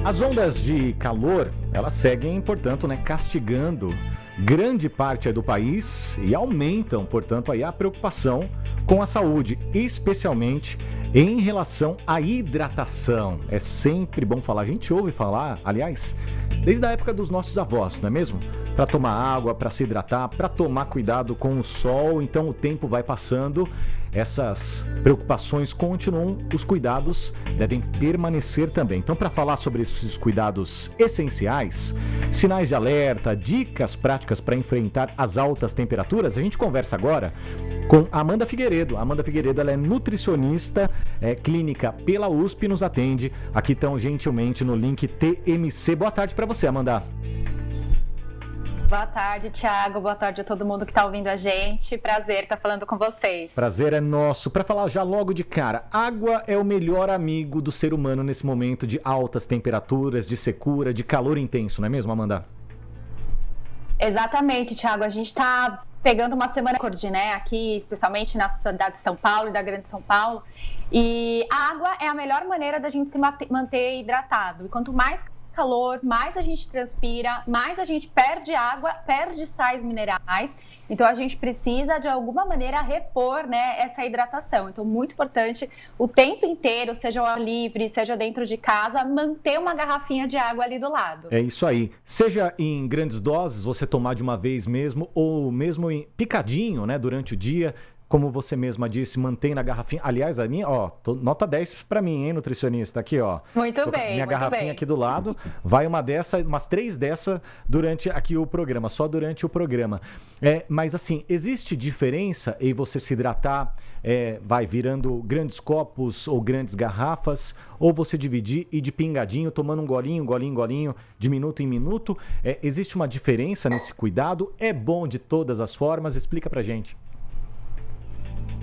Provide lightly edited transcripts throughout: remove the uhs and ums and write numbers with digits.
As ondas de calor, elas seguem, portanto, castigando grande parte do país e aumentam, portanto, aí a preocupação com a saúde, especialmente em relação à hidratação. É sempre bom falar, a gente ouve falar, aliás, desde a época dos nossos avós, não é mesmo? Para tomar água, para se hidratar, para tomar cuidado com o sol. Então o tempo vai passando, essas preocupações continuam, os cuidados devem permanecer também. Então, para falar sobre esses cuidados essenciais, sinais de alerta, dicas práticas para enfrentar as altas temperaturas, a gente conversa agora com a Amanda Figueiredo. A Amanda Figueiredo, ela é nutricionista clínica pela USP e nos atende aqui tão gentilmente no link TMC. Boa tarde para você, Amanda. Boa tarde, Thiago. Boa tarde a todo mundo que está ouvindo a gente. Prazer estar falando com vocês. Prazer é nosso. Para falar já logo de cara, água é o melhor amigo do ser humano nesse momento de altas temperaturas, de secura, de calor intenso, não é mesmo, Amanda? Exatamente, Thiago. A gente está pegando uma semana recorde, né? Aqui, especialmente na cidade de São Paulo e da Grande São Paulo. E a água é a melhor maneira da gente se manter hidratado. E quanto mais calor, mais a gente transpira, mais a gente perde água, perde sais minerais. Então a gente precisa de alguma maneira repor, né, essa hidratação. Então muito importante o tempo inteiro, seja ao ar livre, seja dentro de casa, manter uma garrafinha de água ali do lado. É isso aí. Seja em grandes doses, você tomar de uma vez mesmo, ou mesmo em picadinho, né, durante o dia. Como você mesma disse, mantém na garrafinha. Aliás, a minha, nota 10 para mim, hein, nutricionista? Aqui, ó. Muito bem, minha garrafinha aqui do lado. Vai umas 3 dessa durante aqui o programa, só durante o programa. Mas assim, existe diferença em você se hidratar, vai virando grandes copos ou grandes garrafas, ou você dividir e de pingadinho, tomando um golinho, de minuto em minuto? Existe uma diferença nesse cuidado? É bom de todas as formas? Explica pra gente.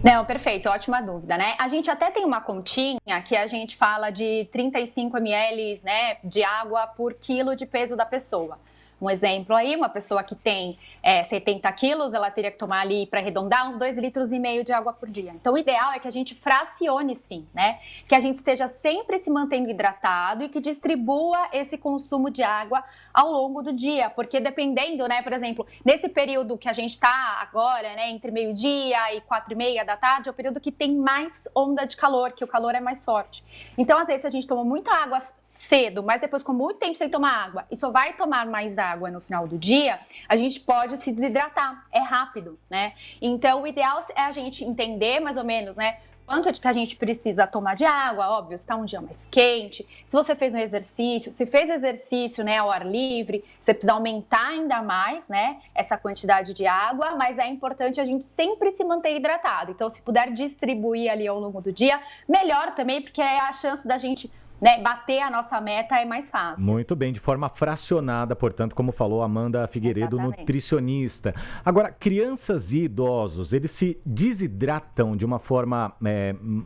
Não, perfeito, ótima dúvida, né? A gente até tem uma continha que a gente fala de 35 ml, né, de água por quilo de peso da pessoa. Um exemplo aí, uma pessoa que tem 70 quilos, ela teria que tomar ali, para arredondar, uns 2,5 litros de água por dia. Então, o ideal é que a gente fracione sim, né? Que a gente esteja sempre se mantendo hidratado e que distribua esse consumo de água ao longo do dia. Porque dependendo, né, por exemplo, nesse período que a gente está agora, né, entre meio-dia e 4:30 da tarde, é o período que tem mais onda de calor, que o calor é mais forte. Então, às vezes, se a gente toma muita água cedo, mas depois com muito tempo sem tomar água e só vai tomar mais água no final do dia, a gente pode se desidratar, é rápido, né? Então o ideal é a gente entender mais ou menos, né, quanto que a gente precisa tomar de água, óbvio, se tá um dia mais quente, se você fez um exercício, se fez exercício, né, ao ar livre, você precisa aumentar ainda mais, né, essa quantidade de água, mas é importante a gente sempre se manter hidratado. Então se puder distribuir ali ao longo do dia, melhor também, porque é a chance da gente, né, bater a nossa meta é mais fácil. Muito bem, de forma fracionada, portanto, como falou Amanda Figueiredo, exatamente, nutricionista. Agora, crianças e idosos, eles se desidratam de uma forma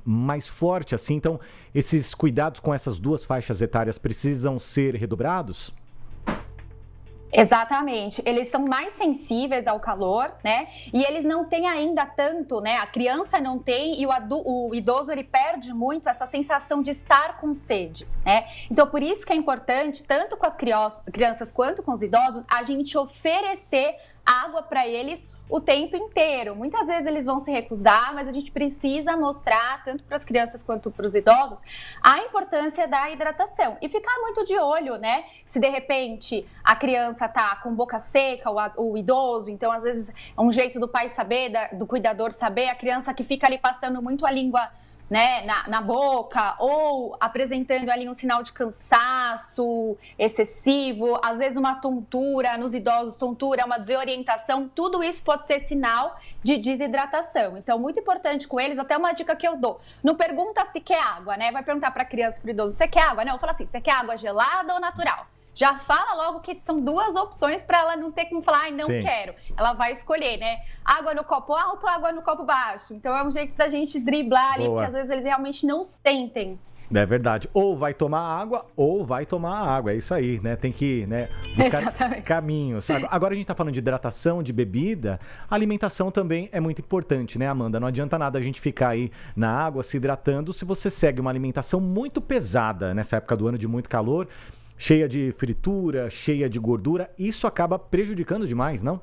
mais forte, assim, então esses cuidados com essas duas faixas etárias precisam ser redobrados? Exatamente, eles são mais sensíveis ao calor, né? E eles não têm ainda tanto, né? A criança não tem e o idoso ele perde muito essa sensação de estar com sede, né? Então por isso que é importante, tanto com as crianças quanto com os idosos, a gente oferecer água para eles o tempo inteiro. Muitas vezes eles vão se recusar, mas a gente precisa mostrar, tanto para as crianças quanto para os idosos, a importância da hidratação. E ficar muito de olho, né? Se de repente a criança tá com boca seca, o idoso, então às vezes é um jeito do pai saber, do cuidador saber, a criança que fica ali passando muito a língua, né, na boca, ou apresentando ali um sinal de cansaço excessivo, às vezes uma tontura, nos idosos tontura, uma desorientação, tudo isso pode ser sinal de desidratação. Então, muito importante com eles, até uma dica que eu dou, não pergunta se quer água, né, vai perguntar para a criança e para o idoso, você quer água? Não, eu falo assim, você quer água gelada ou natural? Já fala logo que são duas opções para ela não ter como falar, ai, não Sim. quero. Ela vai escolher, né? Água no copo alto ou água no copo baixo. Então é um jeito da gente driblar ali, porque às vezes eles realmente não sentem. É verdade. Ou vai tomar água, ou vai tomar água. É isso aí, né? Tem que, né, buscar Exatamente. Caminhos. Agora a gente tá falando de hidratação, de bebida. A alimentação também é muito importante, né, Amanda? Não adianta nada a gente ficar aí na água se hidratando se você segue uma alimentação muito pesada nessa época do ano de muito calor. cheia de fritura, cheia de gordura, isso acaba prejudicando demais, não?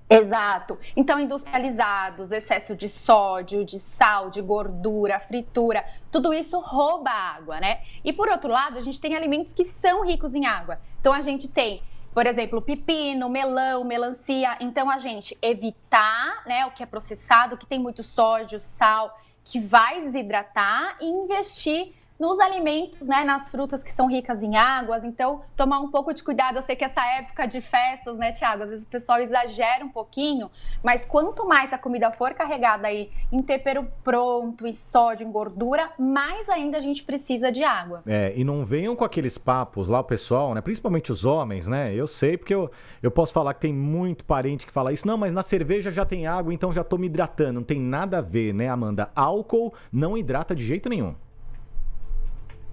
Exato. Então, industrializados, excesso de sódio, de sal, de gordura, fritura, tudo isso rouba água, né? E por outro lado, a gente tem alimentos que são ricos em água. Então, a gente tem, por exemplo, pepino, melão, melancia. Então, a gente evitar, né, o que é processado, que tem muito sódio, sal, que vai desidratar, e investir nos alimentos, né, nas frutas que são ricas em águas. Então, tomar um pouco de cuidado. Eu sei que essa época de festas, né, Thiago, às vezes o pessoal exagera um pouquinho, mas quanto mais a comida for carregada aí em tempero pronto, em sódio, em gordura, mais ainda a gente precisa de água. E não venham com aqueles papos lá, o pessoal, né, principalmente os homens, né, eu sei porque eu posso falar que tem muito parente que fala isso, não, mas na cerveja já tem água, então já tô me hidratando. Não tem nada a ver, né, Amanda? Álcool não hidrata de jeito nenhum.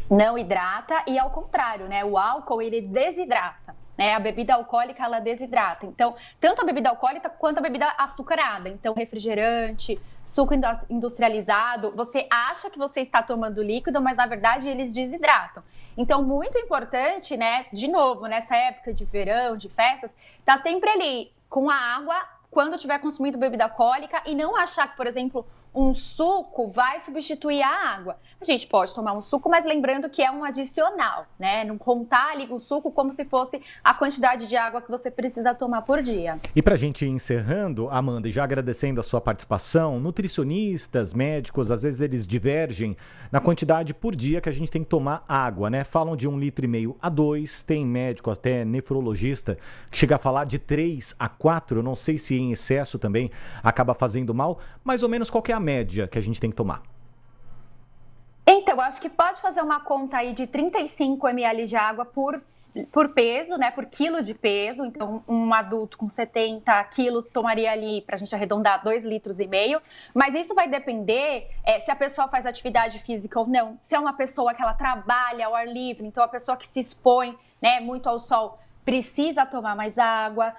Não hidrata e ao contrário, né? O álcool, ele desidrata, né? A bebida alcoólica, ela desidrata. Então, tanto a bebida alcoólica quanto a bebida açucarada. Então, refrigerante, suco industrializado, você acha que você está tomando líquido, mas na verdade eles desidratam. Então, muito importante, né? De novo, nessa época de verão, de festas, tá sempre ali com a água quando estiver consumindo bebida alcoólica e não achar que, por exemplo, um suco vai substituir a água. A gente pode tomar um suco, mas lembrando que é um adicional, né? Não contar ali o suco como se fosse a quantidade de água que você precisa tomar por dia. E pra gente ir encerrando, Amanda, e já agradecendo a sua participação, nutricionistas, médicos, às vezes eles divergem na quantidade por dia que a gente tem que tomar água, né? Falam de 1,5 litro a 2, tem médico, até nefrologista, que chega a falar de 3 a 4, eu não sei se em excesso também acaba fazendo mal, mais ou menos qual que é a média que a gente tem que tomar? Então, eu acho que pode fazer uma conta aí de 35 ml de água por peso, né? Por quilo de peso. Então, um adulto com 70 quilos tomaria ali, pra gente arredondar, 2,5 litros. Mas isso vai depender se a pessoa faz atividade física ou não. Se é uma pessoa que ela trabalha ao ar livre, então a pessoa que se expõe, né, muito ao sol precisa tomar mais água.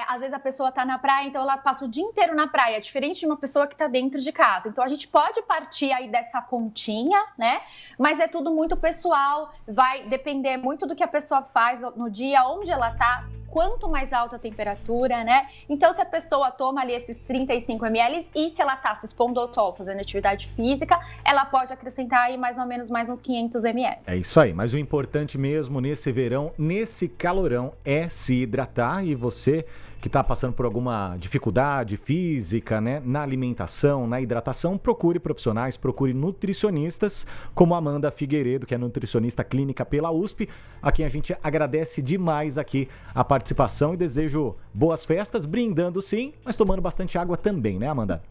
Às vezes a pessoa está na praia, então ela passa o dia inteiro na praia, diferente de uma pessoa que está dentro de casa. Então a gente pode partir aí dessa continha, né? Mas é tudo muito pessoal, vai depender muito do que a pessoa faz no dia, onde ela está, quanto mais alta a temperatura, né? Então, se a pessoa toma ali esses 35 ml e se ela tá se expondo ao sol, fazendo atividade física, ela pode acrescentar aí mais ou menos mais uns 500 ml. É isso aí, mas o importante mesmo nesse verão, nesse calorão, é se hidratar. E você que está passando por alguma dificuldade física, né, na alimentação, na hidratação, procure profissionais, procure nutricionistas, como a Amanda Figueiredo, que é nutricionista clínica pela USP, a quem a gente agradece demais aqui a participação e desejo boas festas, brindando sim, mas tomando bastante água também, né, Amanda?